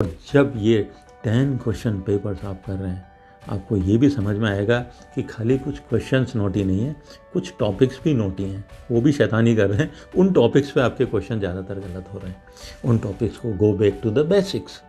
जब ये 10 question papers आप कर रहे हैं, आपको ये भी समझ में आएगा कि खाली कुछ क्वेश्चंस नोटी नहीं है, कुछ टॉपिक्स भी नोटी हैं, वो भी शैतानी कर रहे हैं। उन टॉपिक्स पे आपके क्वेश्चन ज़्यादातर गलत हो रहे हैं। उन टॉपिक्स को go back to the basics.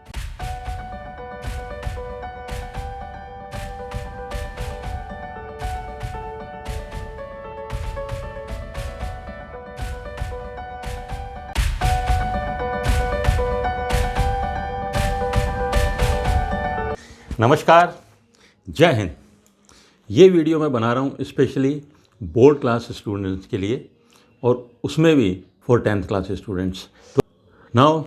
नमस्कार, जय हिंद। ये वीडियो मैं बना रहा हूँ स्पेशली बोर्ड क्लास स्टूडेंट्स के लिए, और उसमें भी फॉर 10th क्लास स्टूडेंट्स। तो now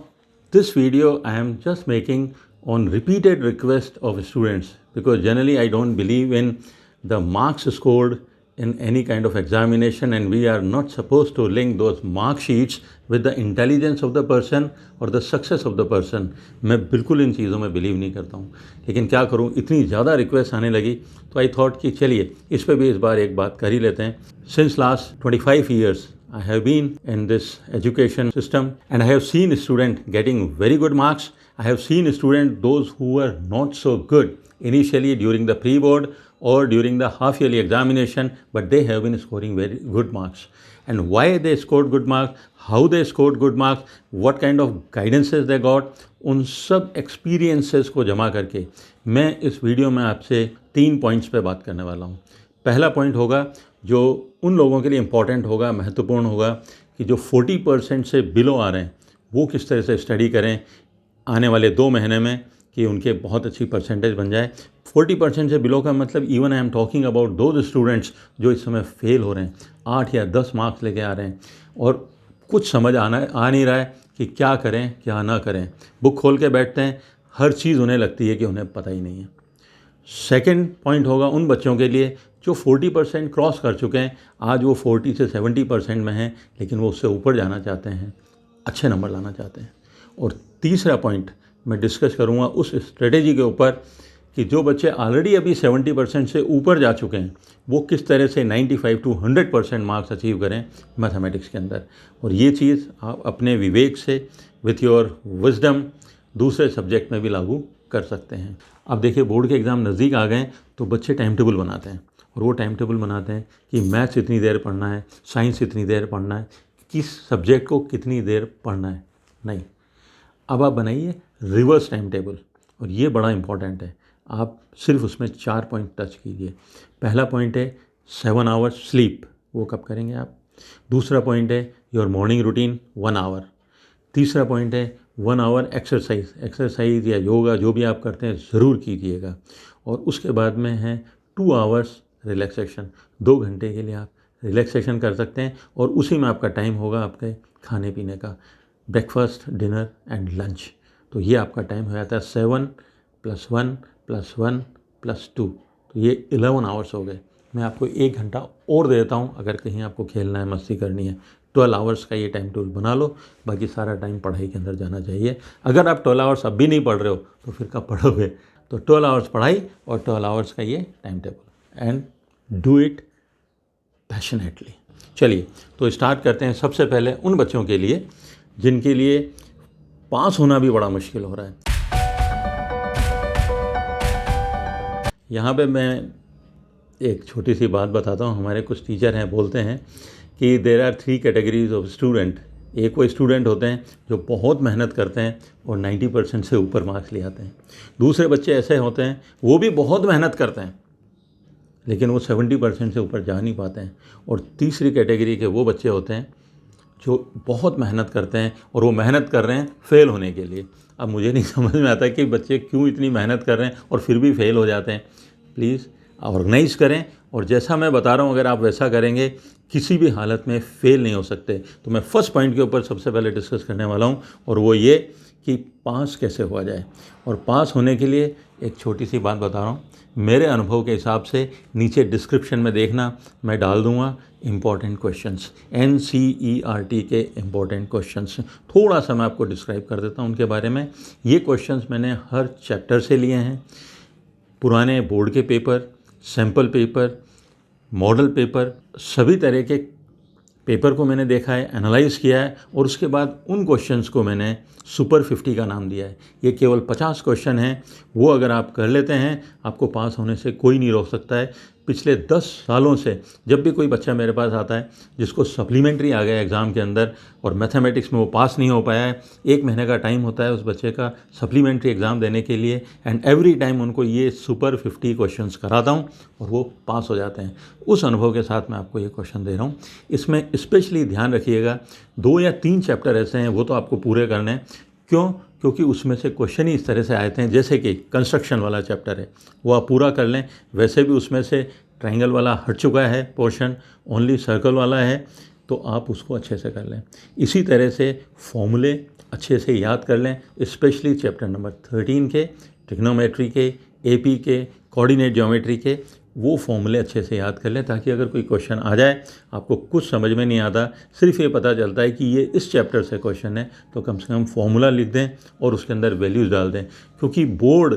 this video I am just making on repeated request of students, because generally I don't believe in the marks scored in any kind of examination, and we are not supposed to link those mark sheets with the intelligence of the person or the success of the person। मैं बिल्कुल इन चीज़ों में believe नहीं करता हूँ, लेकिन क्या करूँ, इतनी ज़्यादा रिक्वेस्ट आने लगी तो आई थॉट कि चलिए इस पर भी इस बार एक बात कर ही लेते हैं। Since last 25 years I have been in this education system, and I have seen students getting very good marks. I have seen students those who were not so good initially during the pre-board or during the half yearly examination, but they have been scoring very good marks. And why they scored good marks, how they scored good marks, what kind of guidances they got, उन सब experiences को जमा करके मैं इस video में आपसे 3 points पे बात करने वाला हूँ। पहला पॉइंट होगा जो उन लोगों के लिए इम्पॉर्टेंट होगा, महत्वपूर्ण होगा, कि जो 40% से बिलो आ रहे हैं वो किस तरह से स्टडी करें आने वाले 2 महीने में कि उनके बहुत अच्छी परसेंटेज बन जाए। 40% से बिलो का मतलब even I am talking about those students जो इस समय फेल हो रहे हैं, 8 या 10 मार्क्स लेके आ रहे हैं और कुछ समझ आ नहीं रहा है कि क्या करें क्या ना करें। बुक खोल के बैठते हैं, हर चीज़ उन्हें लगती है कि उन्हें पता ही नहीं है। सेकंड पॉइंट होगा उन बच्चों के लिए जो 40% क्रॉस कर चुके हैं, आज वो 40 से 70% में हैं, लेकिन वो उससे ऊपर जाना चाहते हैं, अच्छे नंबर लाना चाहते हैं। और तीसरा पॉइंट मैं डिस्कस करूँगा उस स्ट्रेटेजी के ऊपर कि जो बच्चे ऑलरेडी अभी 70% से ऊपर जा चुके हैं वो किस तरह से 95 to 100% मार्क्स अचीव करें मैथमेटिक्स के अंदर। और ये चीज़ आप अपने विवेक से विथ योर विजडम दूसरे सब्जेक्ट में भी लागू कर सकते हैं। अब देखिए, बोर्ड के एग्ज़ाम नज़दीक आ गए तो बच्चे टाइम टेबल बनाते हैं, और वो टाइम टेबल बनाते हैं कि मैथ्स इतनी देर पढ़ना है, साइंस इतनी देर पढ़ना है, किस सब्जेक्ट को कितनी देर पढ़ना है। नहीं, अब आप बनाइए रिवर्स टाइम टेबल, और ये बड़ा इंपॉर्टेंट है। आप सिर्फ उसमें 4 पॉइंट टच कीजिए। पहला पॉइंट है 7 आवर्स स्लीप, वो कब करेंगे आप। दूसरा पॉइंट है योर मॉर्निंग रूटीन 1 आवर। तीसरा पॉइंट है 1 आवर एक्सरसाइज या योगा जो भी आप करते हैं ज़रूर कीजिएगा। और उसके बाद में है 2 आवर्स रिलैक्सेशन, 2 घंटे के लिए आप रिलैक्सेशन कर सकते हैं, और उसी में आपका टाइम होगा आपके खाने पीने का, ब्रेकफास्ट, डिनर एंड लंच। तो ये आपका टाइम हो जाता है 7 + 1 + 1 + 2, तो ये 11 आवर्स हो गए। मैं आपको 1 घंटा और दे देता हूँ अगर कहीं आपको खेलना है, मस्ती करनी है। 12 आवर्स का ये टाइम टेबल बना लो, बाकी सारा टाइम पढ़ाई के अंदर जाना चाहिए। अगर आप 12 आवर्स अब भी नहीं पढ़ रहे हो तो फिर कब पढ़ोगे। तो 12 आवर्स पढ़ाई और 12 आवर्स का ये time table, and do it passionately. चलिए तो स्टार्ट करते हैं। सबसे पहले उन बच्चों के लिए जिनके लिए पास होना भी बड़ा मुश्किल हो रहा है। यहाँ पे मैं एक छोटी सी बात बताता हूँ। हमारे कुछ टीचर हैं, बोलते हैं कि there are 3 categories of student. एक वो स्टूडेंट होते हैं जो बहुत मेहनत करते हैं और 90% से ऊपर मार्क्स ले आते हैं। दूसरे बच्चे ऐसे होते हैं वो भी बहुत मेहनत करते हैं लेकिन वो 70% से ऊपर जा नहीं पाते हैं। और तीसरी कैटेगरी के वो बच्चे होते हैं जो बहुत मेहनत करते हैं और वो मेहनत कर रहे हैं फेल होने के लिए। अब मुझे नहीं समझ में आता कि बच्चे क्यों इतनी मेहनत कर रहे हैं और फिर भी फेल हो जाते हैं। प्लीज़ ऑर्गेनाइज़ करें, और जैसा मैं बता रहा हूँ अगर आप वैसा करेंगे किसी भी हालत में फ़ेल नहीं हो सकते। तो मैं फर्स्ट पॉइंट के ऊपर सबसे पहले डिस्कस करने वाला हूँ, और वो ये कि पास कैसे हुआ जाए। और पास होने के लिए एक छोटी सी बात बता रहा हूँ, मेरे अनुभव के हिसाब से नीचे डिस्क्रिप्शन में देखना, मैं डाल दूँगा इम्पॉर्टेंट क्वेश्चंस, NCERT के इम्पॉर्टेंट क्वेश्चंस। थोड़ा सा मैं आपको डिस्क्राइब कर देता हूँ उनके बारे में। ये क्वेश्चंस मैंने हर चैप्टर से लिए हैं, पुराने बोर्ड के paper, sample paper, model paper, सभी तरह के पेपर को मैंने देखा है, एनालाइज़ किया है और उसके बाद उन क्वेश्चंस को मैंने सुपर 50 का नाम दिया है। ये केवल 50 क्वेश्चन हैं, वो अगर आप कर लेते हैं आपको पास होने से कोई नहीं रोक सकता है। पिछले 10 सालों से जब भी कोई बच्चा मेरे पास आता है जिसको सप्लीमेंट्री आ गया एग्ज़ाम के अंदर और मैथमेटिक्स में वो पास नहीं हो पाया है, 1 महीने का टाइम होता है उस बच्चे का सप्लीमेंट्री एग्ज़ाम देने के लिए, एंड एवरी टाइम उनको ये सुपर 50 क्वेश्चंस कराता हूँ और वो पास हो जाते हैं। उस अनुभव के साथ मैं आपको ये क्वेश्चन दे रहा हूँ। इसमें स्पेशली ध्यान रखिएगा, 2 या 3 चैप्टर ऐसे हैं वो तो आपको पूरे करने हैं। क्यों? क्योंकि उसमें से क्वेश्चन ही इस तरह से आए थे, जैसे कि कंस्ट्रक्शन वाला चैप्टर है वो आप पूरा कर लें। वैसे भी उसमें से ट्रायंगल वाला हट चुका है पोर्शन, ओनली सर्कल वाला है, तो आप उसको अच्छे से कर लें। इसी तरह से फॉर्मूले अच्छे से याद कर लें, स्पेशली चैप्टर नंबर 13 के ट्रिग्नोमेट्री के, एपी के, कोऑर्डिनेट ज्योमेट्री के, वो फॉर्मूले अच्छे से याद कर लें ताकि अगर कोई क्वेश्चन आ जाए आपको कुछ समझ में नहीं आता, सिर्फ ये पता चलता है कि ये इस चैप्टर से क्वेश्चन है, तो कम से कम फॉर्मूला लिख दें और उसके अंदर वैल्यूज़ डाल दें। क्योंकि बोर्ड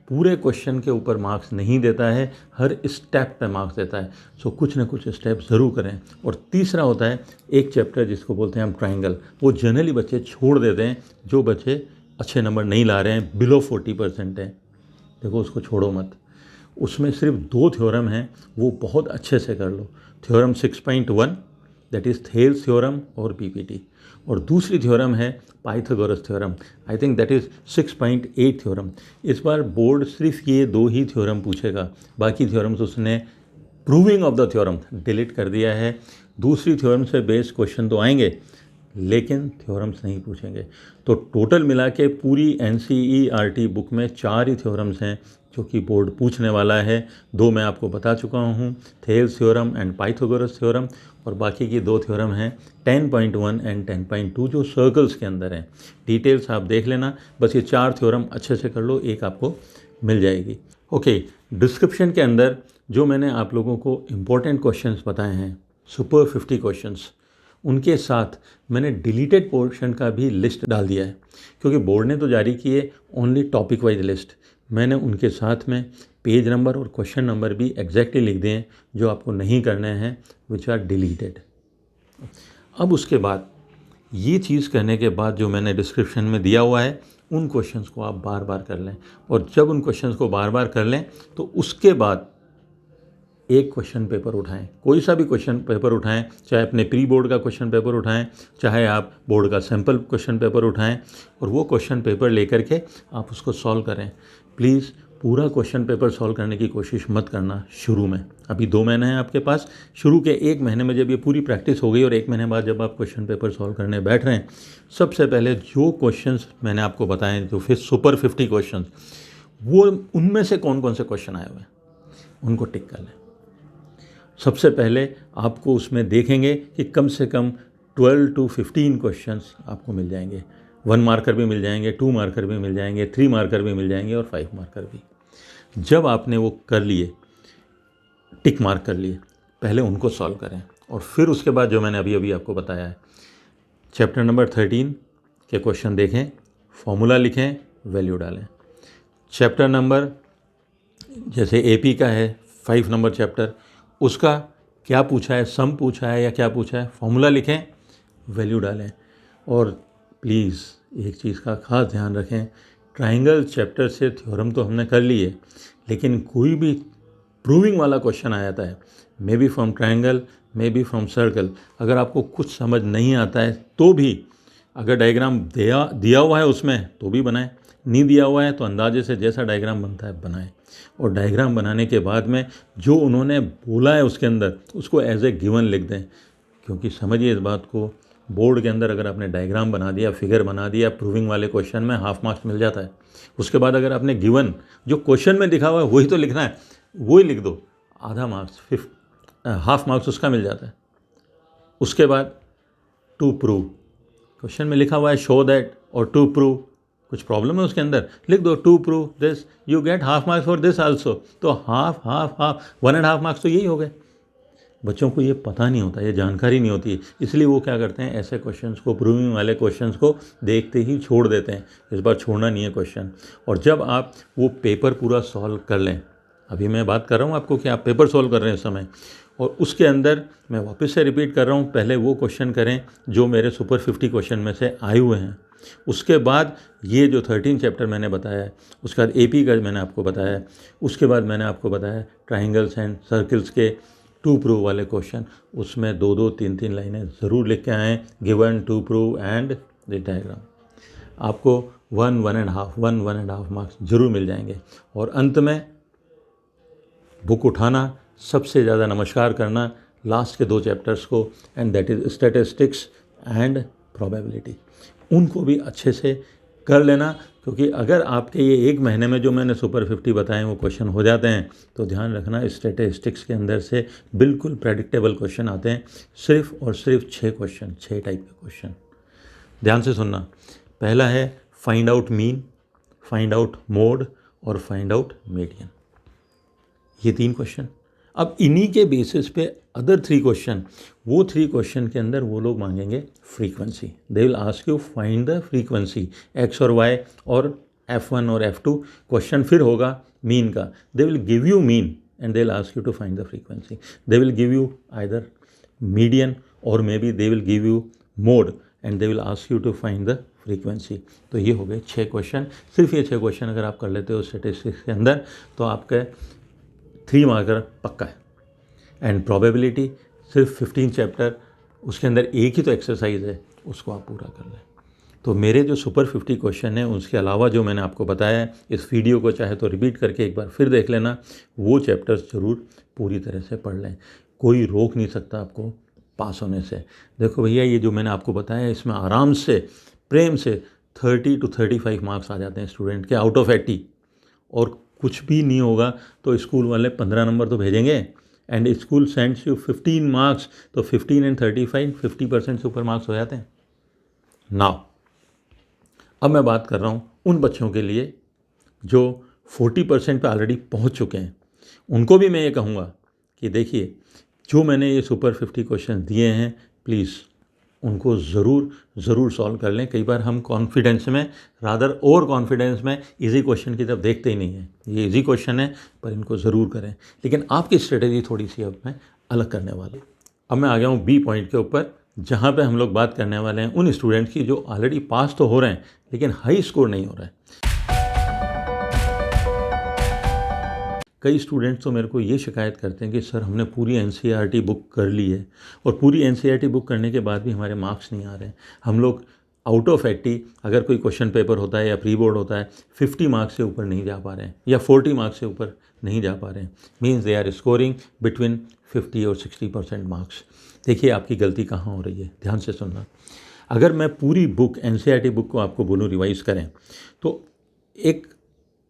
पूरे क्वेश्चन के ऊपर मार्क्स नहीं देता है, हर स्टेप पे मार्क्स देता है। सो कुछ ना कुछ स्टेप ज़रूर करें। और तीसरा होता है एक चैप्टर जिसको बोलते हैं हम ट्रायंगल, वो जनरली बच्चे छोड़ देते हैं। जो बच्चे अच्छे नंबर नहीं ला रहे हैं, बिलो 40% हैं, देखो उसको छोड़ो मत। उसमें सिर्फ 2 थ्योरम हैं, वो बहुत अच्छे से कर लो। Theorem 6.1 that is Thales theorem और पीपीटी, और दूसरी थ्योरम है Pythagoras theorem, I think that is 6.8 theorem. इस बार बोर्ड सिर्फ ये 2 ही थ्योरम पूछेगा, बाकी थ्योरम्स उसने proving of the theorem delete कर दिया है। दूसरी थ्योरम से बेस्ड क्वेश्चन तो आएंगे लेकिन थ्योरम्स नहीं पूछेंगे। तो टोटल मिला के पूरी NCERT बुक में 4 ही थ्योरम्स हैं जो कि बोर्ड पूछने वाला है। 2 मैं आपको बता चुका हूँ, Thales theorem and Pythagoras theorem, और बाकी की 2 थ्योरम हैं 10.1 एंड 10.2 जो सर्कल्स के अंदर हैं। डिटेल्स आप देख लेना, बस ये 4 थ्योरम अच्छे से कर लो, एक आपको मिल जाएगी। ओके, डिस्क्रिप्शन के अंदर जो मैंने आप लोगों को इम्पोर्टेंट क्वेश्चंस बताए हैं, सुपर 50 क्वेश्चंस, उनके साथ मैंने डिलीटेड पोर्शन का भी लिस्ट डाल दिया है। क्योंकि बोर्ड ने तो जारी किए ओनली टॉपिक वाइज लिस्ट, मैंने उनके साथ में पेज नंबर और क्वेश्चन नंबर भी एग्जैक्टली लिख दिए हैं जो आपको नहीं करने हैं, विच आर डिलीटेड। अब उसके बाद ये चीज़ करने के बाद जो मैंने डिस्क्रिप्शन में दिया हुआ है उन क्वेश्चंस को आप बार बार कर लें, और जब उन क्वेश्चंस को बार बार कर लें तो उसके बाद एक क्वेश्चन पेपर उठाएं, कोई सा भी क्वेश्चन पेपर उठाएं, चाहे अपने प्री बोर्ड का क्वेश्चन पेपर उठाएं, चाहे आप बोर्ड का सैम्पल क्वेश्चन पेपर उठाएं, और वो क्वेश्चन पेपर लेकर के आप उसको सॉल्व करें। प्लीज़ पूरा क्वेश्चन पेपर सॉल्व करने की कोशिश मत करना शुरू में। अभी 2 महीने हैं आपके पास, शुरू के 1 महीने में जब ये पूरी प्रैक्टिस हो गई और 1 महीने बाद जब आप क्वेश्चन पेपर सॉल्व करने बैठ रहे हैं, सबसे पहले जो क्वेश्चंस मैंने आपको बताए, जो फिर सुपर 50 क्वेश्चन, वो उनमें से कौन कौन से क्वेश्चन आए हुए हैं उनको टिक कर लें। सबसे पहले आपको उसमें देखेंगे कि कम से कम 12 to 15 क्वेश्चंस आपको मिल जाएंगे। 1 मार्कर भी मिल जाएंगे, 2 मार्कर भी मिल जाएंगे, 3 मार्कर भी मिल जाएंगे और 5 मार्कर भी। जब आपने वो कर लिए, टिक मार्क कर लिए, पहले उनको सॉल्व करें, और फिर उसके बाद जो मैंने अभी अभी आपको बताया है, चैप्टर नंबर 13 के क्वेश्चन देखें, फॉर्मूला लिखें, वैल्यू डालें। चैप्टर नंबर जैसे एपी का है 5 नंबर चैप्टर, उसका क्या पूछा है, सम पूछा है या क्या पूछा है, फॉर्मूला लिखें, वैल्यू डालें। और प्लीज़ एक चीज़ का ख़ास ध्यान रखें, ट्रायंगल चैप्टर से थ्योरम तो हमने कर लिए, लेकिन कोई भी प्रूविंग वाला क्वेश्चन आ जाता है, may be from triangle, may be from circle, अगर आपको कुछ समझ नहीं आता है तो भी, अगर डायग्राम दिया हुआ है उसमें तो भी बनाएं, नहीं दिया हुआ है तो अंदाजे से जैसा डायग्राम बनता है बनाएं। और डायग्राम बनाने के बाद में जो उन्होंने बोला है उसके अंदर उसको एज ए गिवन लिख दें। क्योंकि समझिए इस बात को, बोर्ड के अंदर अगर आपने डायग्राम बना दिया, फिगर बना दिया, प्रूविंग वाले क्वेश्चन में हाफ मार्क्स मिल जाता है। उसके बाद अगर आपने गिवन जो क्वेश्चन में लिखा हुआ है वही तो लिखना है, वही लिख दो, आधा मार्क्स, हाफ मार्क्स उसका मिल जाता है। उसके बाद टू प्रूव, क्वेश्चन में लिखा हुआ है शो दैट और टू प्रूव, कुछ प्रॉब्लम है उसके अंदर, लिख दो to prove this, you get half marks for this also. तो हाफ 1.5 मार्क्स तो यही हो गए। बच्चों को ये पता नहीं होता, ये जानकारी नहीं होती, इसलिए वो क्या करते हैं, ऐसे क्वेश्चंस को, प्रूविंग वाले क्वेश्चंस को देखते ही छोड़ देते हैं। इस बार छोड़ना नहीं है क्वेश्चन। और जब आप वो पेपर पूरा सॉल्व कर लें, अभी मैं बात कर रहा हूँ आपको कि आप पेपर सॉल्व कर रहे हैं इस समय, और उसके अंदर मैं वापस से रिपीट कर रहा हूँ, पहले वो क्वेश्चन करें जो मेरे सुपर 50 क्वेश्चन में से आए हुए हैं। उसके बाद ये जो 13 चैप्टर मैंने बताया है, उसके बाद एपी का मैंने आपको बताया है, उसके बाद मैंने आपको बताया ट्राइंगल्स एंड सर्कल्स के टू प्रूव वाले क्वेश्चन, उसमें 2-2, 3-3 लाइनें ज़रूर लिख के आएँ, given, to prove and the diagram. आपको 1.5 मार्क्स ज़रूर मिल जाएंगे। और अंत में बुक उठाना, सबसे ज़्यादा नमस्कार करना लास्ट के 2 चैप्टर्स को, and that is statistics and probability. उनको भी अच्छे से कर लेना, क्योंकि अगर आपके ये 1 महीने में जो मैंने सुपर 50 बताए वो क्वेश्चन हो जाते हैं, तो ध्यान रखना स्टैटिस्टिक्स के अंदर से बिल्कुल प्रेडिक्टेबल क्वेश्चन आते हैं, सिर्फ और सिर्फ 6 क्वेश्चन, 6 टाइप के क्वेश्चन। ध्यान से सुनना। पहला है find out mean, find out mode और फाइंड आउट मीडियन। ये 3 क्वेश्चन। अब इन्हीं के बेसिस पे अदर 3 क्वेश्चन, वो 3 क्वेश्चन के अंदर वो लोग मांगेंगे frequency. They will ask you find the frequency X और वाई और F1 और F2। क्वेश्चन फिर होगा मीन का। They will give you mean and they will ask you to find the frequency. They will give you either median और maybe they will give you mode and they will ask you to find the frequency. तो ये हो गए 6 question. सिर्फ ये 6 question अगर आप कर लेते हो स्टैटिस्टिक्स के अंदर, तो आपके 3 मार्कर पक्का है। एंड प्रोबेबिलिटी सिर्फ 15 चैप्टर, उसके अंदर एक ही तो एक्सरसाइज है, उसको आप पूरा कर लें। तो मेरे जो सुपर 50 क्वेश्चन हैं, उसके अलावा जो मैंने आपको बताया है, इस वीडियो को चाहे तो रिपीट करके एक बार फिर देख लेना, वो चैप्टर्स ज़रूर पूरी तरह से पढ़ लें। कोई रोक नहीं सकता आपको पास होने से। देखो भैया, ये जो मैंने आपको बताया है, इसमें आराम से, प्रेम से 30 to 35 मार्क्स आ जाते हैं स्टूडेंट के आउट ऑफ 80। और कुछ भी नहीं होगा तो स्कूल वाले 15 नंबर तो भेजेंगे, and school sends you 15 marks, तो 15 एंड 35 50% सुपर मार्क्स हो जाते हैं। नाउ अब मैं बात कर रहा हूँ उन बच्चों के लिए जो 40% पे ऑलरेडी पहुँच चुके हैं। उनको भी मैं ये कहूँगा कि देखिए, जो मैंने ये सुपर 50 क्वेश्चन दिए हैं, प्लीज़ उनको ज़रूर सॉल्व कर लें। कई बार हम कॉन्फिडेंस में, रादर ओवर कॉन्फिडेंस में, इजी क्वेश्चन की तरफ देखते ही नहीं हैं। ये इजी क्वेश्चन है, पर इनको ज़रूर करें। लेकिन आपकी स्ट्रेटेजी थोड़ी सी अब मैं अलग करने वाला हूँ। अब मैं आ गया हूँ बी पॉइंट के ऊपर, जहाँ पे हम लोग बात करने वाले हैं उन स्टूडेंट्स की जो ऑलरेडी पास तो हो रहे हैं, लेकिन हाई स्कोर नहीं हो रहा है। कई स्टूडेंट्स तो मेरे को ये शिकायत करते हैं कि सर, हमने पूरी NCERT बुक कर ली है, और पूरी NCERT बुक करने के बाद भी हमारे मार्क्स नहीं आ रहे हैं। हम लोग आउट ऑफ 80, अगर कोई क्वेश्चन पेपर होता है या प्री बोर्ड होता है, 50 मार्क्स से ऊपर नहीं जा पा रहे हैं, या 40 मार्क्स से ऊपर नहीं जा पा रहे हैं। Means they are scoring between 50 और 60% मार्क्स। देखिए आपकी गलती कहाँ हो रही है, ध्यान से सुनना। अगर मैं पूरी बुक, NCERT बुक को आपको बोलूँ रिवाइज़ करें, तो एक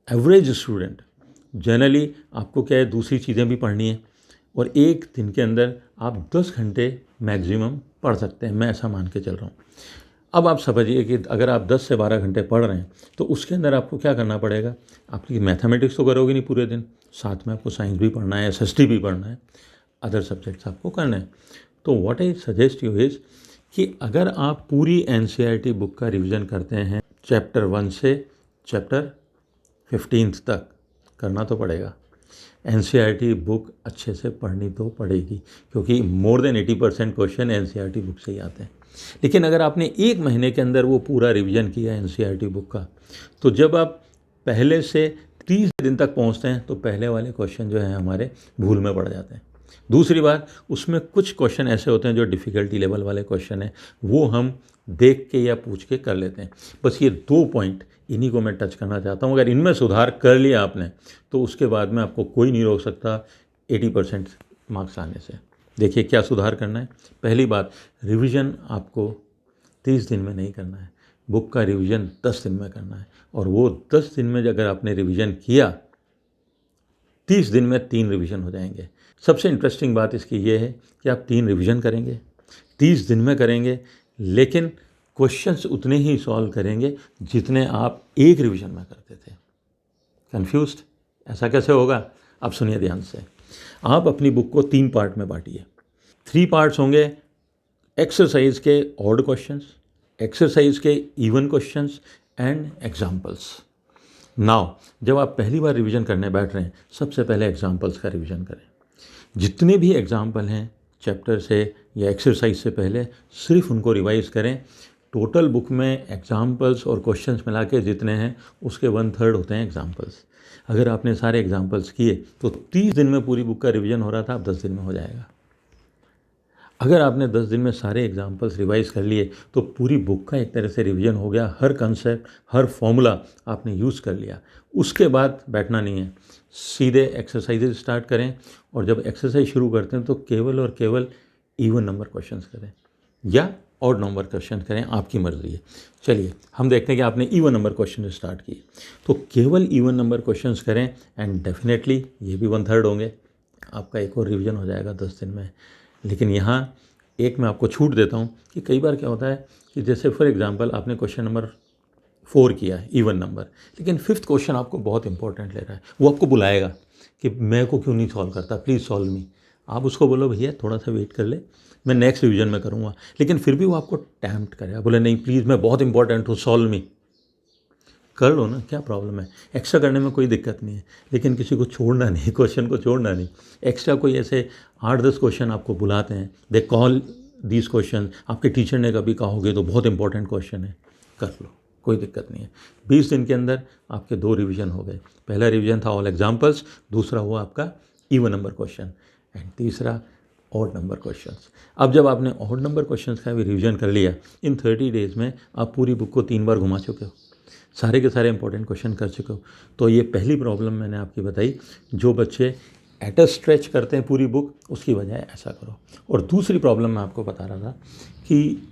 एवरेज स्टूडेंट जनरली, आपको क्या है, दूसरी चीज़ें भी पढ़नी है, और एक दिन के अंदर आप 10 घंटे मैक्सिमम पढ़ सकते हैं। मैं ऐसा मान के चल रहा हूँ। अब आप समझिए कि अगर आप 10 से 12 घंटे पढ़ रहे हैं, तो उसके अंदर आपको क्या करना पड़ेगा। आपकी मैथमेटिक्स तो करोगे नहीं पूरे दिन, साथ में आपको साइंस भी पढ़ना है, SST भी पढ़ना है, अदर सब्जेक्ट्स आपको करना है। तो what I suggest you is कि अगर आप पूरी NCERT बुक का रिविज़न करते हैं, चैप्टर 1 से चैप्टर 15 तक करना तो पड़ेगा। NCERT बुक अच्छे से पढ़नी तो पड़ेगी, क्योंकि more than 80% question NCERT book से ही आते हैं। लेकिन अगर आपने 1 महीने के अंदर वो पूरा रिवीजन किया NCERT बुक का, तो जब आप पहले से 30 दिन तक पहुंचते हैं, तो पहले वाले क्वेश्चन जो हैं हमारे भूल में पड़ जाते हैं। दूसरी बात, उसमें कुछ क्वेश्चन ऐसे होते हैं जो डिफ़िकल्टी लेवल वाले क्वेश्चन हैं, वो हम देख के या पूछ के कर लेते हैं। बस ये 2 पॉइंट, इन्हीं को मैं टच करना चाहता हूँ। अगर इनमें सुधार कर लिया आपने, तो उसके बाद में आपको कोई नहीं रोक सकता 80% मार्क्स आने से। देखिए क्या सुधार करना है। पहली बात, रिवीजन आपको 30 दिन में नहीं करना है, बुक का रिवीजन 10 दिन में करना है। और वो 10 दिन में अगर आपने रिवीजन किया, 30 दिन में 3 रिवीजन हो जाएंगे। सबसे इंटरेस्टिंग बात इसकी ये है कि आप 3 रिवीजन करेंगे, 30 दिन में करेंगे, लेकिन क्वेश्चंस उतने ही सॉल्व करेंगे जितने आप एक रिवीजन में करते थे। कन्फ्यूज्ड? ऐसा कैसे होगा? अब सुनिए ध्यान से। आप अपनी बुक को 3 पार्ट में बांटिए। 3 पार्ट्स होंगे एक्सरसाइज के ऑड क्वेश्चंस, एक्सरसाइज के even questions and examples. Now जब आप पहली बार रिवीजन करने बैठ रहे हैं, सबसे पहले एग्जाम्पल्स का रिवीजन करें। जितने भी एग्जाम्पल हैं चैप्टर से या एक्सरसाइज से पहले, सिर्फ उनको रिवाइज करें। टोटल बुक में एग्जाम्पल्स और क्वेश्चंस मिला के जितने हैं उसके 1/3 होते हैं एग्जाम्पल्स। अगर आपने सारे एग्जाम्पल्स किए तो 30 दिन में पूरी बुक का रिवीजन हो रहा था, अब 10 दिन में हो जाएगा। अगर आपने 10 दिन में सारे एग्जाम्पल्स रिवाइज कर लिए तो पूरी बुक का एक तरह से रिवीजन हो गया। हर कंसेप्ट, हर फॉर्मूला आपने यूज़ कर लिया। उसके बाद बैठना नहीं है, सीधे एक्सरसाइजेज स्टार्ट करें। और जब एक्सरसाइज शुरू करते हैं तो केवल और केवल इवन नंबर क्वेश्चंस करें या ऑड नंबर क्वेश्चन करें, आपकी मर्ज़ी है। चलिए हम देखते हैं कि आपने इवन नंबर क्वेश्चन स्टार्ट किए तो केवल इवन नंबर क्वेश्चंस करें एंड डेफिनेटली ये भी 1/3 होंगे। आपका एक और रिवीजन हो जाएगा 10 दिन में। लेकिन यहाँ एक मैं आपको छूट देता हूँ कि कई बार क्या होता है कि जैसे फॉर एग्जांपल आपने क्वेश्चन नंबर 4 किया है इवन नंबर, लेकिन 5th क्वेश्चन आपको बहुत इंपॉर्टेंट ले रहा है, वो आपको बुलाएगा कि मैं को क्यों नहीं सॉल्व करता, प्लीज़ सॉल्व मी। आप उसको बोलो भैया थोड़ा सा वेट कर ले, मैं नेक्स्ट रिवीजन में करूँगा। लेकिन फिर भी वो आपको टैम्प्ट करेगा, बोले नहीं प्लीज़ मैं बहुत इंपॉर्टेंट हूँ, सॉल्व मी। कर लो ना, क्या प्रॉब्लम है, एक्स्ट्रा करने में कोई दिक्कत नहीं है। लेकिन किसी को छोड़ना नहीं, क्वेश्चन को छोड़ना नहीं। एक्स्ट्रा कोई ऐसे 8-10 क्वेश्चन आपको बुलाते हैं, दे कॉल दीज क्वेश्चन, आपके टीचर ने कभी कहोगे तो बहुत इंपॉर्टेंट क्वेश्चन है, कर लो, कोई दिक्कत नहीं है। 20 दिन के अंदर आपके 2 रिवीजन हो गए। पहला रिवीजन था ऑल एग्जाम्पल्स, दूसरा हुआ आपका इवन नंबर क्वेश्चन एंड तीसरा ऑड नंबर क्वेश्चंस। अब जब आपने ऑड नंबर क्वेश्चंस का भी रिवीजन कर लिया, इन 30 डेज़ में आप पूरी बुक को 3 बार घुमा चुके हो, सारे के सारे इंपॉर्टेंट क्वेश्चन कर चुके हो। तो ये पहली प्रॉब्लम मैंने आपकी बताई। जो बच्चे एट अ स्ट्रेच करते हैं पूरी बुक, उसकी बजाय ऐसा करो। और दूसरी प्रॉब्लम मैं आपको बता रहा था कि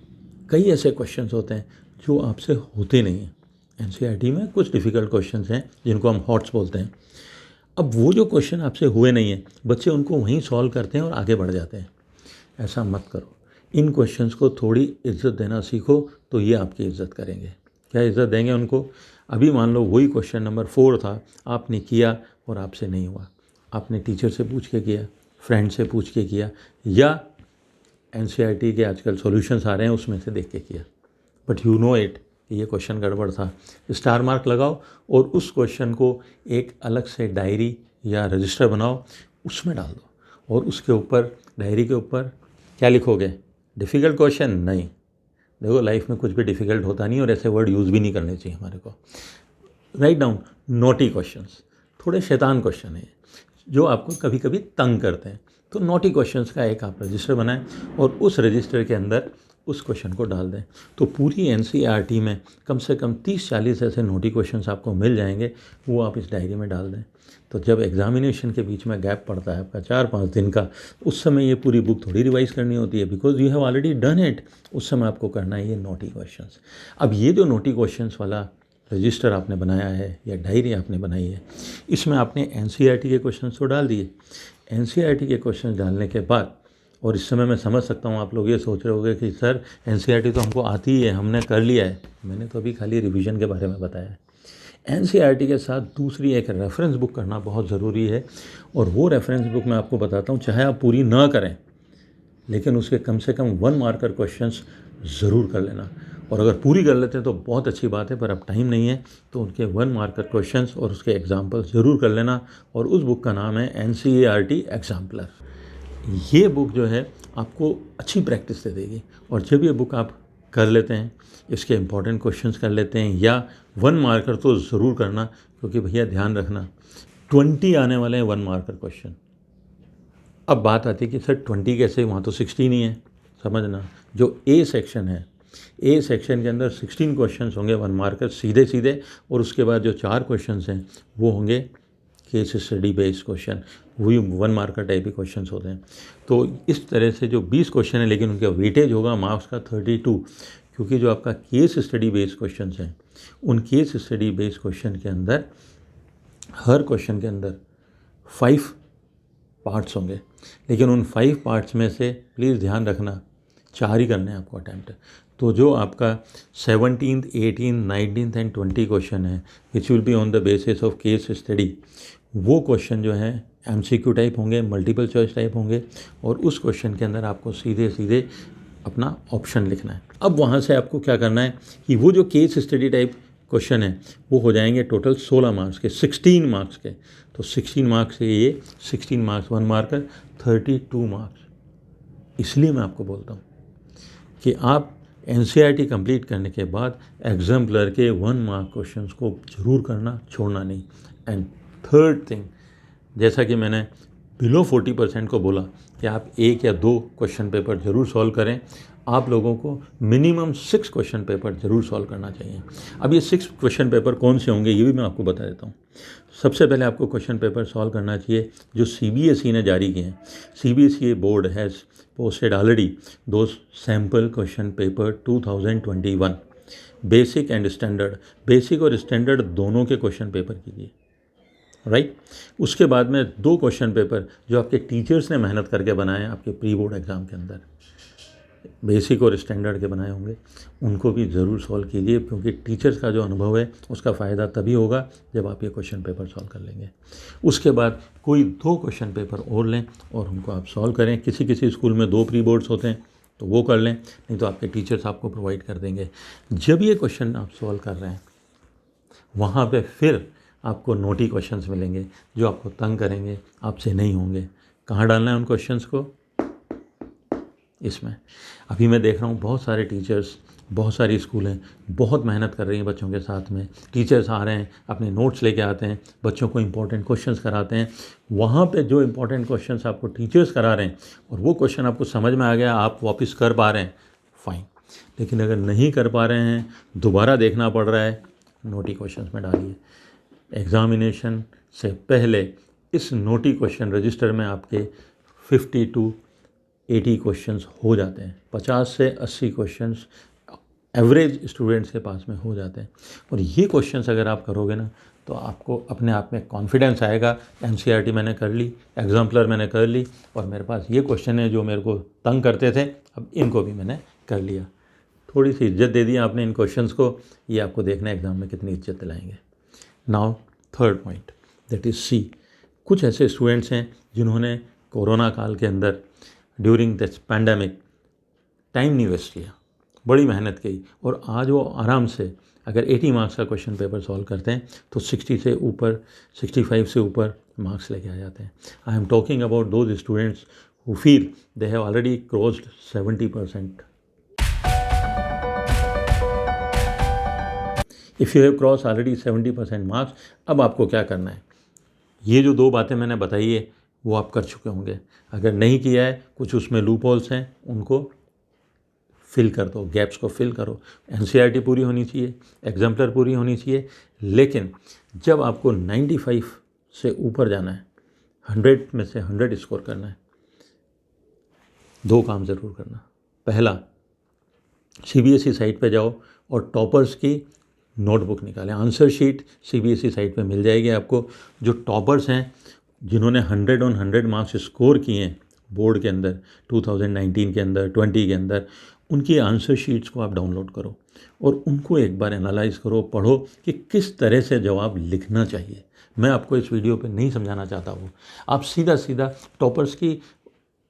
कई ऐसे क्वेश्चंस होते हैं जो आपसे होते नहीं हैं। एनसीईआरटी में कुछ डिफ़िकल्ट क्वेश्चंस हैं जिनको हम हॉट्स बोलते हैं। अब वो जो क्वेश्चन आपसे हुए नहीं हैं, बच्चे उनको वहीं सॉल्व करते हैं और आगे बढ़ जाते हैं। ऐसा मत करो। इन क्वेश्चंस को थोड़ी इज्जत देना सीखो, तो ये आपकी इज्जत करेंगे। क्या इज्जत देंगे उनको? अभी मान लो वही क्वेश्चन नंबर 4 था, आपने किया और आपसे नहीं हुआ, आपने टीचर से पूछ के किया, फ्रेंड से पूछ के किया, या एनसीईआरटी के आजकल सॉल्यूशंस आ रहे हैं उसमें से देख के किया, बट यू नो इट, ये क्वेश्चन गड़बड़ था। स्टार मार्क लगाओ और उस क्वेश्चन को एक अलग से डायरी या रजिस्टर बनाओ, उसमें डाल दो। और उसके ऊपर, डायरी के ऊपर क्या लिखोगे? डिफ़िकल्ट क्वेश्चन नहीं। देखो लाइफ में कुछ भी डिफ़िकल्ट होता नहीं और ऐसे वर्ड यूज़ भी नहीं करने चाहिए हमारे को। राइट डाउन नॉटी क्वेश्चंस, थोड़े शैतान क्वेश्चन है जो आपको कभी कभी तंग करते हैं। तो नॉटी क्वेश्चंस का एक आप रजिस्टर बनाएं और उस रजिस्टर के अंदर उस क्वेश्चन को डाल दें। तो पूरी एनसीईआरटी में कम से कम 30-40 ऐसे नोटी क्वेश्चंस आपको मिल जाएंगे, वो आप इस डायरी में डाल दें। तो जब एग्जामिनेशन के बीच में गैप पड़ता है आपका 4-5 दिन का, उस समय ये पूरी बुक थोड़ी रिवाइज करनी होती है, because you have already done it. उस समय आपको करना है ये नोटी क्वेश्चंस। अब ये जो नोटी क्वेश्चंस वाला रजिस्टर आपने बनाया है या डायरी आपने बनाई है, इसमें आपने एनसीईआरटी के क्वेश्चंस तो डाल दिए। एनसीईआरटी के क्वेश्चन डालने के बाद, और इस समय मैं समझ सकता हूँ आप लोग ये सोच रहे होंगे कि सर एनसीईआरटी तो हमको आती ही है, हमने कर लिया है। मैंने तो अभी खाली रिवीजन के बारे में बताया है। एनसीईआरटी के साथ दूसरी एक रेफरेंस बुक करना बहुत ज़रूरी है, और वो रेफरेंस बुक मैं आपको बताता हूँ, चाहे आप पूरी ना करें लेकिन उसके कम से कम 1 मार्कर क्वेश्चंस ज़रूर कर लेना। और अगर पूरी कर लेते हैं तो बहुत अच्छी बात है, पर अब टाइम नहीं है, तो उनके 1 मार्कर क्वेश्चंस और उसके एग्जाम्पल्स ज़रूर कर लेना। और उस बुक का नाम है एनसीईआरटी एग्जाम्पलर। ये बुक जो है आपको अच्छी प्रैक्टिस दे देगी। और जब ये बुक आप कर लेते हैं, इसके इम्पॉर्टेंट क्वेश्चंस कर लेते हैं, या 1 मार्कर तो ज़रूर करना, क्योंकि भैया ध्यान रखना 20 आने वाले हैं 1 मार्कर क्वेश्चन। अब बात आती है कि सर 20 कैसे, वहाँ तो 16 ही है। समझना, जो ए सेक्शन है, ए सेक्शन के अंदर 16 क्वेश्चंस होंगे 1 मार्कर सीधे सीधे, और उसके बाद जो 4 क्वेश्चंस हैं वो होंगे केस स्टडी बेस्ड क्वेश्चन, वही 1 मार्कर टाइप के क्वेश्चंस होते हैं। तो इस तरह से जो 20 क्वेश्चन है, लेकिन उनका वेटेज होगा मार्क्स का 32, क्योंकि जो आपका केस स्टडी बेस्ड क्वेश्चंस हैं, उन केस स्टडी बेस्ड क्वेश्चन के अंदर हर क्वेश्चन के अंदर 5 पार्ट्स होंगे, लेकिन उन 5 पार्ट्स में से प्लीज़ ध्यान रखना 4 ही करने हैं आपको अटैम्प्ट। तो जो आपका 17th, 18th, 19th and 20 question है, which will be on the basis of case study, वो क्वेश्चन जो है एमसीक्यू टाइप होंगे, मल्टीपल चॉइस टाइप होंगे, और उस क्वेश्चन के अंदर आपको सीधे सीधे अपना ऑप्शन लिखना है। अब वहाँ से आपको क्या करना है कि वो जो केस स्टडी टाइप क्वेश्चन हैं वो हो जाएंगे टोटल 16 मार्क्स के, 16 मार्क्स के। तो 16 मार्क्स से ये 16 मार्क्स 1 मार्कर 32 मार्क्स। इसलिए मैं आपको बोलता हूँ कि आप NCERT कंप्लीट करने के बाद एग्जाम्पलर के 1 मार्क क्वेश्चंस को ज़रूर करना, छोड़ना नहीं। एंड थर्ड थिंग, जैसा कि मैंने बिलो 40% को बोला कि आप 1 या 2 क्वेश्चन पेपर ज़रूर सॉल्व करें, आप लोगों को मिनिमम 6 क्वेश्चन पेपर ज़रूर सॉल्व करना चाहिए। अब ये 6 क्वेश्चन पेपर कौन से होंगे ये भी मैं आपको बता देता हूँ। सबसे पहले आपको क्वेश्चन पेपर सॉल्व करना चाहिए जो CBSE ने जारी किए हैं। CBSE board has posted already those sample question paper 2021 basic and standard, basic और स्टैंडर्ड दोनों के क्वेश्चन पेपर कीजिए, राइट। उसके बाद में 2 क्वेश्चन पेपर जो आपके टीचर्स ने मेहनत करके बनाए हैं आपके प्री बोर्ड एग्ज़ाम के अंदर, बेसिक और स्टैंडर्ड के बनाए होंगे, उनको भी ज़रूर सॉल्व कीजिए, क्योंकि टीचर्स का जो अनुभव है उसका फ़ायदा तभी होगा जब आप ये क्वेश्चन पेपर सॉल्व कर लेंगे। उसके बाद कोई 2 क्वेश्चन पेपर और लें और उनको आप सॉल्व करें। किसी किसी स्कूल में 2 प्री बोर्ड्स होते हैं तो वो कर लें, नहीं तो आपके टीचर्स आपको प्रोवाइड कर देंगे। जब ये क्वेश्चन आप सॉल्व कर रहे हैं वहाँ पे फिर आपको नोटी क्वेश्चंस मिलेंगे जो आपको तंग करेंगे, आपसे नहीं होंगे। कहाँ डालना है उन क्वेश्चंस को? इसमें अभी मैं देख रहा हूँ बहुत सारे टीचर्स, बहुत सारी स्कूलें बहुत मेहनत कर रही हैं बच्चों के साथ में। टीचर्स आ रहे हैं, अपने नोट्स लेके आते हैं, बच्चों को इंपॉर्टेंट क्वेश्चंस कराते हैं। वहाँ पे जो इंपॉर्टेंट क्वेश्चंस आपको टीचर्स करा रहे हैं और वो क्वेश्चन आपको समझ में आ गया, आप वापस कर पा रहे हैं, फाइन। लेकिन अगर नहीं कर पा रहे हैं, दोबारा देखना पड़ रहा है, नोटी क्वेश्चंस में डालिए। एग्ज़ामिनेशन से पहले इस नोटी क्वेश्चन रजिस्टर में आपके 50 to 80 क्वेश्चंस हो जाते हैं। 50 से 80 क्वेश्चंस एवरेज स्टूडेंट्स के पास में हो जाते हैं। और ये क्वेश्चंस अगर आप करोगे ना तो आपको अपने आप में कॉन्फिडेंस आएगा। NCERT मैंने कर ली, एग्जाम्पलर मैंने कर ली, और मेरे पास ये क्वेश्चन है जो मेरे को तंग करते थे, अब इनको भी मैंने कर लिया। थोड़ी सी इज्जत दे दी आपने इन क्वेश्चंस को, ये आपको देखना है एग्ज़ाम में कितनी इज्जत दिलाएंगे। Now third point, that is C। कुछ ऐसे स्टूडेंट्स हैं जिन्होंने कोरोना काल के अंदर ड्यूरिंग दिस पैंडमिक टाइम नहीं वेस्ट किया, बड़ी मेहनत की, और आज वो आराम से अगर 80 मार्क्स का क्वेश्चन पेपर सॉल्व करते हैं तो 60 से ऊपर, 65 से ऊपर मार्क्स लेके आ जाते हैं। I am talking about those students who feel they have already crossed 70%। If you have cross already 70% marks, अब आपको क्या करना है? ये जो 2 बातें मैंने बताई है वो आप कर चुके होंगे। अगर नहीं किया है, कुछ उसमें लूप होल्स हैं, उनको फिल कर दो, गैप्स को फिल करो। NCERT पूरी होनी चाहिए, एग्जाम्पलर पूरी होनी चाहिए, लेकिन जब आपको 95 से ऊपर जाना है, 100 में से 100 स्कोर करना है, 2 काम ज़रूर करना। पहला, CBSE साइट पे जाओ और टॉपर्स की नोटबुक निकालें। आंसर शीट CBSE साइट पे मिल जाएगी आपको। जो टॉपर्स हैं, जिन्होंने 100 on 100 मार्क्स स्कोर किए हैं बोर्ड के अंदर 2019 के अंदर, 20 के अंदर, उनकी आंसर शीट्स को आप डाउनलोड करो और उनको एक बार एनालाइज करो, पढ़ो कि किस तरह से जवाब लिखना चाहिए। मैं आपको इस वीडियो पे नहीं समझाना चाहता हूँ, आप सीधा सीधा टॉपर्स की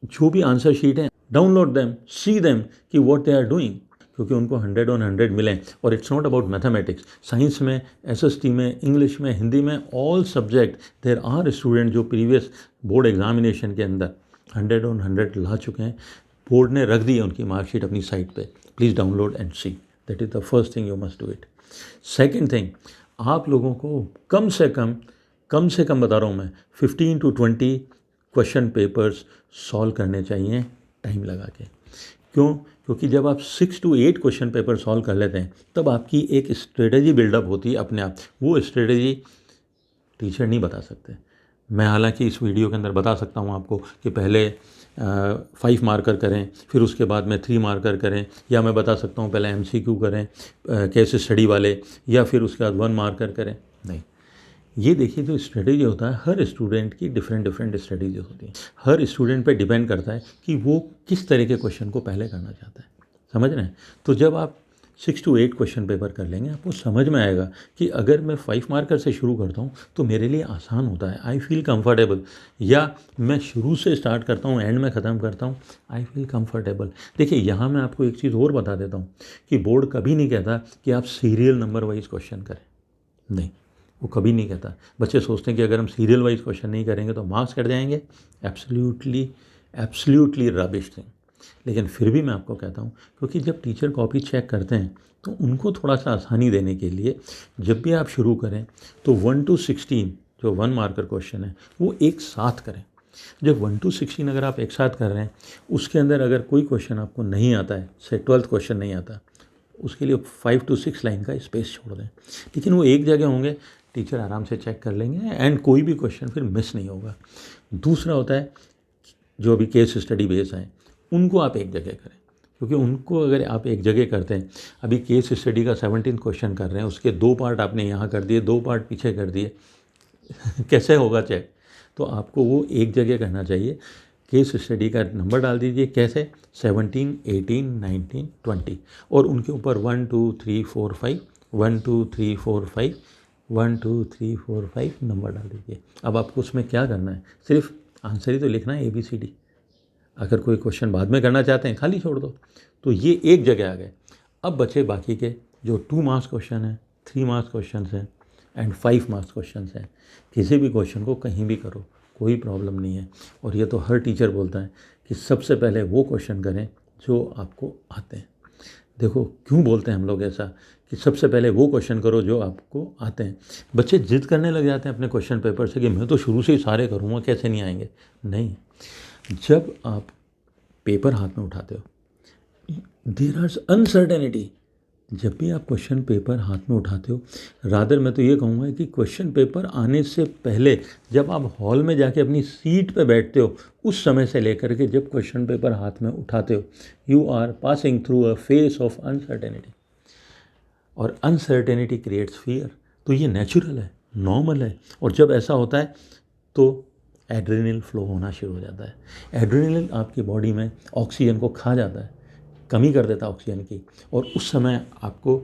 जो भी आंसर शीट है डाउनलोड देम, सी देम कि व्हाट दे आर डूइंग, क्योंकि उनको 100 on 100 मिलें। और it's not about mathematics, science में, SST में, इंग्लिश में, हिंदी में, all subject there are student जो प्रीवियस बोर्ड एग्जामिनेशन के अंदर 100 on 100 ला चुके हैं। बोर्ड ने रख दी है उनकी मार्कशीट अपनी साइट पे। Please download and see, that is the first thing, you must do it. Second thing, आप लोगों को कम से कम बता रहा हूँ मैं, 15 to 20 क्वेश्चन पेपर्स सॉल्व करने चाहिए टाइम लगा के। क्यों? क्योंकि जब आप 6 to 8 क्वेश्चन पेपर सॉल्व कर लेते हैं तब आपकी एक स्ट्रेटजी बिल्डअप होती है अपने आप। वो स्ट्रेटजी टीचर नहीं बता सकते। मैं हालांकि इस वीडियो के अंदर बता सकता हूँ आपको कि पहले 5 मार्कर करें, फिर उसके बाद में 3 मार्कर करें, या मैं बता सकता हूँ पहले MCQ करें केस स्टडी वाले, या फिर उसके बाद 1 मार्कर करें। नहीं, ये देखिए जो स्ट्रेटजी होता है, हर स्टूडेंट की डिफरेंट स्ट्रेटजी होती है। हर स्टूडेंट पे डिपेंड करता है कि वो किस तरह के क्वेश्चन को पहले करना चाहता है, समझ रहे हैं? तो जब आप 6 to 8 क्वेश्चन पेपर कर लेंगे, आपको समझ में आएगा कि अगर मैं 5 मार्कर से शुरू करता हूँ तो मेरे लिए आसान होता है, आई फील कंफर्टेबल, या मैं शुरू से स्टार्ट करता हूँ एंड में ख़त्म करता हूँ, आई फील कंफर्टेबल। देखिए यहाँ मैं आपको एक चीज़ और बता देता हूँ कि बोर्ड कभी नहीं कहता कि आप सीरियल नंबर वाइज क्वेश्चन करें, नहीं, वो कभी नहीं कहता। बच्चे सोचते हैं कि अगर हम सीरियल वाइज क्वेश्चन नहीं करेंगे तो मार्क्स कट जाएंगे, एब्सोल्युटली रबिश थिंग। लेकिन फिर भी मैं आपको कहता हूँ, क्योंकि जब टीचर कॉपी चेक करते हैं तो उनको थोड़ा सा आसानी देने के लिए जब भी आप शुरू करें तो 1 to 16 जो 1 मार्कर क्वेश्चन है वो एक साथ करें। जब 1 to 16 अगर आप एक साथ कर रहे हैं, उसके अंदर अगर कोई क्वेश्चन आपको नहीं आता है, से 12th क्वेश्चन नहीं आता, उसके लिए 5 to 6 लाइन का स्पेस छोड़ दें, लेकिन वो एक जगह होंगे, टीचर आराम से चेक कर लेंगे एंड कोई भी क्वेश्चन फिर मिस नहीं होगा। दूसरा होता है जो अभी केस स्टडी बेस हैं उनको आप एक जगह करें, क्योंकि उनको अगर आप एक जगह करते हैं, अभी केस स्टडी का 17 क्वेश्चन कर रहे हैं, उसके 2 पार्ट आपने यहाँ कर दिए, 2 पार्ट पीछे कर दिए कैसे होगा चेक? तो आपको वो एक जगह करना चाहिए। केस स्टडी का नंबर डाल दीजिए, कैसे? 17, 18, 19, 20 और उनके ऊपर 1 2 3 4 5 1 2 3 4 5 1 2 3 4 5 नंबर डाल दीजिए। अब आपको उसमें क्या करना है? सिर्फ आंसर ही तो लिखना है, ABCD। अगर कोई क्वेश्चन बाद में करना चाहते हैं खाली छोड़ दो। तो ये एक जगह आ गए। अब बचे बाकी के जो 2 मार्क्स क्वेश्चन हैं, 3 मार्क्स क्वेश्चन हैं एंड 5 मार्क्स क्वेश्चन हैं। किसी भी क्वेश्चन को कहीं भी करो, कोई प्रॉब्लम नहीं है। और ये तो हर टीचर बोलता है कि सबसे पहले वो क्वेश्चन करें जो आपको आते हैं। देखो क्यों बोलते हैं हम लोग ऐसा कि सबसे पहले वो क्वेश्चन करो जो आपको आते हैं। बच्चे जिद करने लग जाते हैं अपने क्वेश्चन पेपर से कि मैं तो शुरू से ही सारे करूँगा, कैसे नहीं आएंगे। नहीं, जब आप पेपर हाथ में उठाते हो, देयर आर अनसर्टेनिटी। जब भी आप क्वेश्चन पेपर हाथ में उठाते हो, रादर मैं तो ये कहूँगा कि क्वेश्चन पेपर आने से पहले जब आप हॉल में जाके अपनी सीट पे बैठते हो, उस समय से लेकर के जब क्वेश्चन पेपर हाथ में उठाते हो, you are passing through a phase of uncertainty. और अनसर्टेनिटी क्रिएट्स फियर। तो ये नेचुरल है, नॉर्मल है। और जब ऐसा होता है तो एड्रेनल फ्लो होना शुरू हो जाता है। एड्रेनल आपकी बॉडी में ऑक्सीजन को खा जाता है, कमी कर देता है ऑक्सीजन की, और उस समय आपको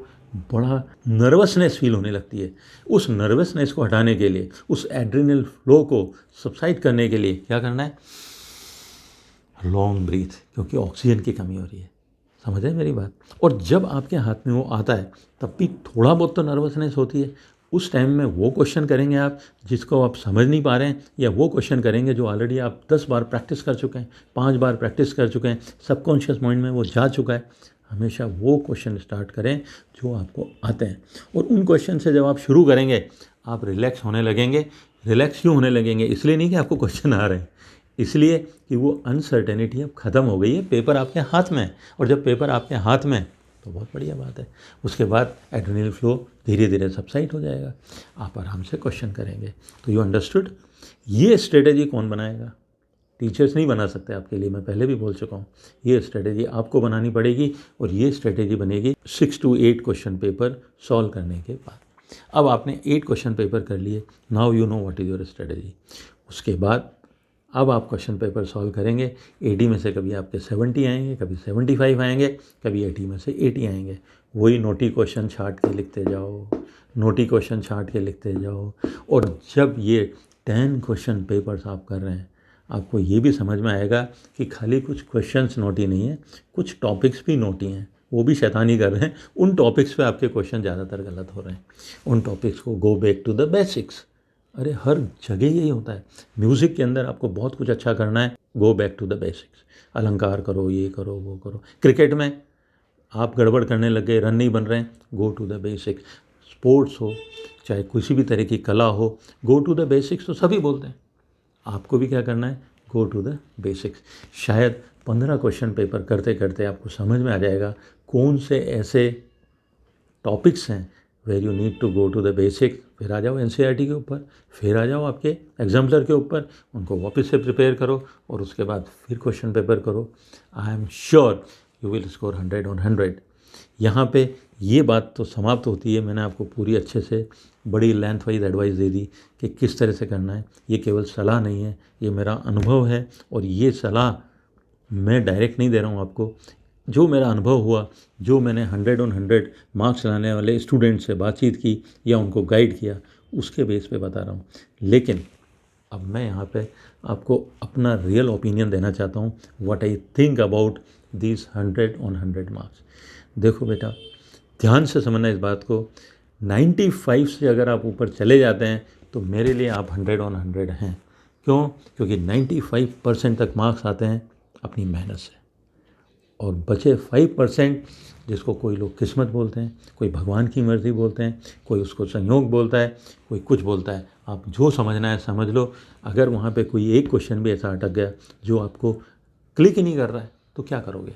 बड़ा नर्वसनेस फील होने लगती है। उस नर्वसनेस को हटाने के लिए, उस एड्रेनल फ्लो को सबसाइड करने के लिए क्या करना है? लॉन्ग ब्रीथ, क्योंकि ऑक्सीजन की कमी हो रही है। समझ है मेरी बात? और जब आपके हाथ में वो आता है तब भी थोड़ा बहुत तो नर्वसनेस होती है। उस टाइम में वो क्वेश्चन करेंगे आप जिसको आप समझ नहीं पा रहे हैं, या वो क्वेश्चन करेंगे जो ऑलरेडी आप 10 बार प्रैक्टिस कर चुके हैं, 5 बार प्रैक्टिस कर चुके हैं, सबकॉन्शियस माइंड में वो जा चुका है। हमेशा वो क्वेश्चन स्टार्ट करें जो आपको आते हैं। और उन क्वेश्चन से जब आप शुरू करेंगे आप रिलैक्स होने लगेंगे। रिलैक्स क्यों होने लगेंगे? इसलिए नहीं कि आपको क्वेश्चन आ रहे हैं, इसलिए कि वो अनसर्टेनिटी अब ख़त्म हो गई है, पेपर आपके हाथ में है। और जब पेपर आपके हाथ में तो बहुत बढ़िया बात है। उसके बाद एड्रेनल फ्लो धीरे धीरे सबसाइड हो जाएगा, आप आराम से क्वेश्चन करेंगे। तो यू अंडरस्टूड? ये स्ट्रेटेजी कौन बनाएगा? टीचर्स नहीं बना सकते आपके लिए, मैं पहले भी बोल चुका हूँ। ये स्ट्रेटेजी आपको बनानी पड़ेगी, और ये स्ट्रेटेजी बनेगी 6 to 8 क्वेश्चन पेपर सॉल्व करने के बाद। अब आपने 8 क्वेश्चन पेपर कर लिए, now you know what is your strategy. उसके बाद अब आप क्वेश्चन पेपर सॉल्व करेंगे। 80 में से कभी आपके 70 आएंगे, कभी 75 आएंगे, कभी 80 में से 80 आएंगे। वही नोटी क्वेश्चन छाट के लिखते जाओ, नोटी क्वेश्चन छाट के लिखते जाओ। और जब ये 10 क्वेश्चन पेपर्स आप कर रहे हैं, आपको ये भी समझ में आएगा कि खाली कुछ क्वेश्चंस नोटी नहीं है, कुछ टॉपिक्स भी नोटी हैं, वो भी शैतानी कर रहे हैं। उन टॉपिक्स पे आपके क्वेश्चन ज़्यादातर गलत हो रहे हैं। उन टॉपिक्स को go back to the basics. अरे हर जगह यही होता है। म्यूज़िक के अंदर आपको बहुत कुछ अच्छा करना है, go back to the basics. अलंकार करो, ये करो, वो करो। क्रिकेट में आप गड़बड़ करने लग गए, रन नहीं बन रहे हैं, go to the basics. Sports हो, चाहे किसी भी तरह की कला हो, गो टू द बेसिक्स तो सभी बोलते हैं। आपको भी क्या करना है? Go to the basics. शायद 15 क्वेश्चन पेपर करते करते आपको समझ में आ जाएगा कौन से ऐसे टॉपिक्स हैं where you need to go to the basics. फिर आ जाओ NCERT के ऊपर, फिर आ जाओ आपके एग्जाम्पलर के ऊपर, उनको वापस से प्रिपेयर करो और उसके बाद फिर क्वेश्चन पेपर करो। I am sure you will score 100 on 100। यहाँ पे ये बात तो समाप्त होती है। मैंने आपको पूरी अच्छे से बड़ी लेंथ वाइज एडवाइस दे दी कि किस तरह से करना है। ये केवल सलाह नहीं है, ये मेरा अनुभव है, और ये सलाह मैं डायरेक्ट नहीं दे रहा हूँ आपको। जो मेरा अनुभव हुआ, जो मैंने 100 on 100 मार्क्स लाने वाले स्टूडेंट से बातचीत की या उनको गाइड किया, उसके बेस पे बता रहा हूँ। लेकिन अब मैं यहाँ पे आपको अपना रियल ओपिनियन देना चाहता हूँ, what I think about this 100 on 100 marks. देखो बेटा, ध्यान से समझना इस बात को, 95 से अगर आप ऊपर चले जाते हैं तो मेरे लिए आप 100 on 100 हैं। क्यों? क्योंकि 95% तक मार्क्स आते हैं अपनी मेहनत से, और बचे 5% जिसको कोई लोग किस्मत बोलते हैं, कोई भगवान की मर्ज़ी बोलते हैं, कोई उसको संयोग बोलता है, कोई कुछ बोलता है। आप जो समझना है समझ लो। अगर वहाँ पे कोई एक क्वेश्चन भी ऐसा अटक गया जो आपको क्लिक ही नहीं कर रहा है तो क्या करोगे?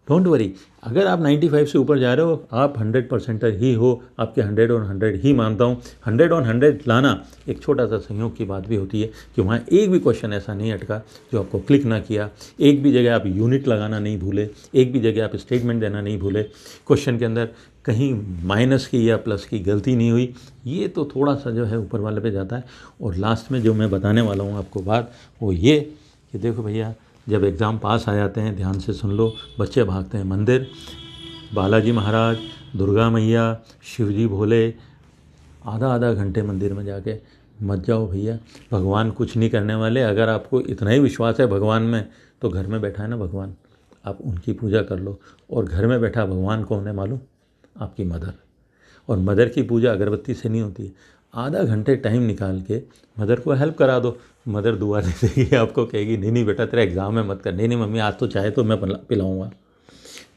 डोंट वरी, अगर आप 95 से ऊपर जा रहे हो, आप 100% ही हो, आपके 100 on 100 ही मानता हूँ। 100 on 100 लाना एक छोटा सा संयोग की बात भी होती है कि वहाँ एक भी क्वेश्चन ऐसा नहीं अटका जो आपको क्लिक ना किया, एक भी जगह आप यूनिट लगाना नहीं भूले, एक भी जगह आप स्टेटमेंट देना नहीं भूले, क्वेश्चन के अंदर कहीं माइनस की या प्लस की गलती नहीं हुई। ये तो थोड़ा सा जो है ऊपर वाले पे जाता है। और लास्ट में जो मैं बताने वाला हूँ आपको बात, वो ये कि देखो भैया, जब एग्ज़ाम पास आ जाते हैं, ध्यान से सुन लो, बच्चे भागते हैं मंदिर, बालाजी महाराज, दुर्गा मैया, शिवजी भोले, आधा घंटे मंदिर में जाके मत जाओ भैया। भगवान कुछ नहीं करने वाले। अगर आपको इतना ही विश्वास है भगवान में तो घर में बैठा है ना भगवान, आप उनकी पूजा कर लो। और घर में बैठा भगवान कौन है मालूम? आपकी मदर। और मदर की पूजा अगरबत्ती से नहीं होती है। आधा घंटे टाइम निकाल के मदर को हेल्प करा दो। मदर दुआ दे देगी, आपको कहेगी नहीं बेटा तेरा एग्ज़ाम है मत कर। नहीं मम्मी आज तो चाय तो मैं पिलाऊंगा।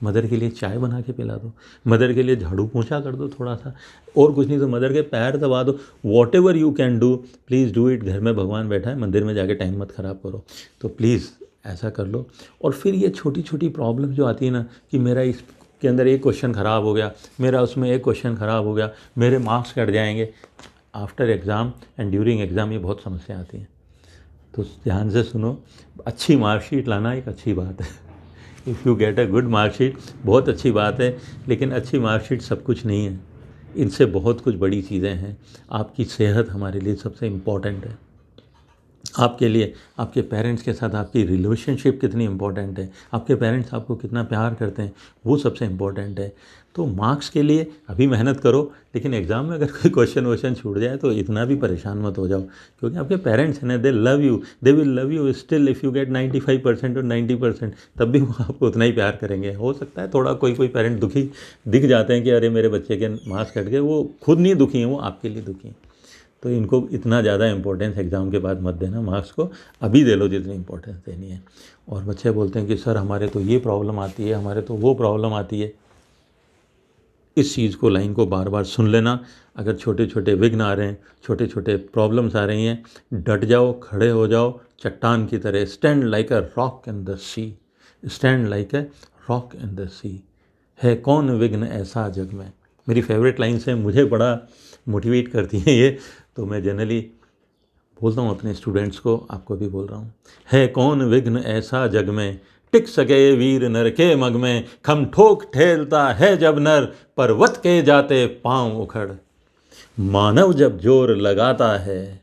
मदर के लिए चाय बना के पिला दो, मदर के लिए झाड़ू पोंछा कर दो थोड़ा सा, और कुछ नहीं तो मदर के पैर दबा दो। What ever you can do, please do it. घर में भगवान बैठा है, मंदिर में जाके टाइम मत ख़राब करो। तो प्लीज़ ऐसा कर लो। और फिर ये छोटी छोटी प्रॉब्लम जो आती है ना कि मेरा इस के अंदर एक क्वेश्चन ख़राब हो गया, मेरा उसमें एक क्वेश्चन ख़राब हो गया, मेरे मार्क्स कट जाएंगे। After exam and during exam ये बहुत समस्या आती हैं। तो ध्यान से सुनो, अच्छी मार्कशीट लाना एक अच्छी बात है। If you get a good marksheet बहुत अच्छी बात है, लेकिन अच्छी मार्कशीट सब कुछ नहीं है। इनसे बहुत कुछ बड़ी चीज़ें हैं। आपकी सेहत हमारे लिए सबसे इम्पॉर्टेंट है। आपके लिए आपके पेरेंट्स के साथ आपकी रिलेशनशिप कितनी इम्पोर्टेंट है, आपके पेरेंट्स आपको कितना प्यार करते हैं, वो सबसे इम्पोर्टेंट है। तो मार्क्स के लिए अभी मेहनत करो, लेकिन एग्ज़ाम में अगर कोई क्वेश्चन छूट जाए तो इतना भी परेशान मत हो जाओ, क्योंकि आपके पेरेंट्स हैं ना, दे love you, they will love you still. If you get 95% और 90% तब भी वो आपको उतना ही प्यार करेंगे। हो सकता है थोड़ा कोई पेरेंट दुखी दिख जाते हैं कि अरे मेरे बच्चे के मार्क्स कट गए, वो खुद नहीं दुखी हैं, वो आपके लिए दुखी हैं। तो इनको इतना ज़्यादा इम्पोर्टेंस एग्ज़ाम के बाद मत देना, मार्क्स को अभी दे लो जितनी इम्पोर्टेंस देनी है। और बच्चे बोलते हैं कि सर हमारे तो ये प्रॉब्लम आती है, हमारे तो वो प्रॉब्लम आती है। इस चीज़ को, लाइन को बार बार सुन लेना। अगर छोटे छोटे विघ्न आ रहे हैं, छोटे छोटे प्रॉब्लम्स आ रही हैं, डट जाओ, खड़े हो जाओ चट्टान की तरह। Stand like a rock in the sea, stand like a rock in the sea. है कौन विघ्न ऐसा जग में। मेरी फेवरेट लाइन्स हैं, मुझे बड़ा मोटिवेट करती हैं ये, तो मैं जनरली बोलता हूँ अपने स्टूडेंट्स को, आपको भी बोल रहा हूँ। है कौन विघ्न ऐसा जग में, टिक सके वीर नर के मग में। खम ठोक ठेलता है जब नर, पर्वत के जाते पांव उखड़। मानव जब जोर लगाता है,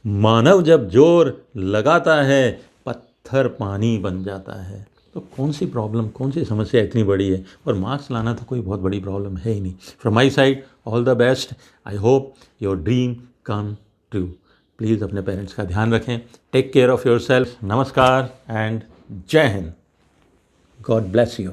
मानव जब जोर लगाता है, पत्थर पानी बन जाता है। तो कौन सी प्रॉब्लम, कौन सी समस्या इतनी बड़ी है? और मार्क्स लाना तो कोई बहुत बड़ी प्रॉब्लम है ही नहीं। From my side all the best. I hope your dream come true. Please अपने पेरेंट्स का ध्यान रखें। Take care of yourself. नमस्कार एंड जय हिंद। God bless you.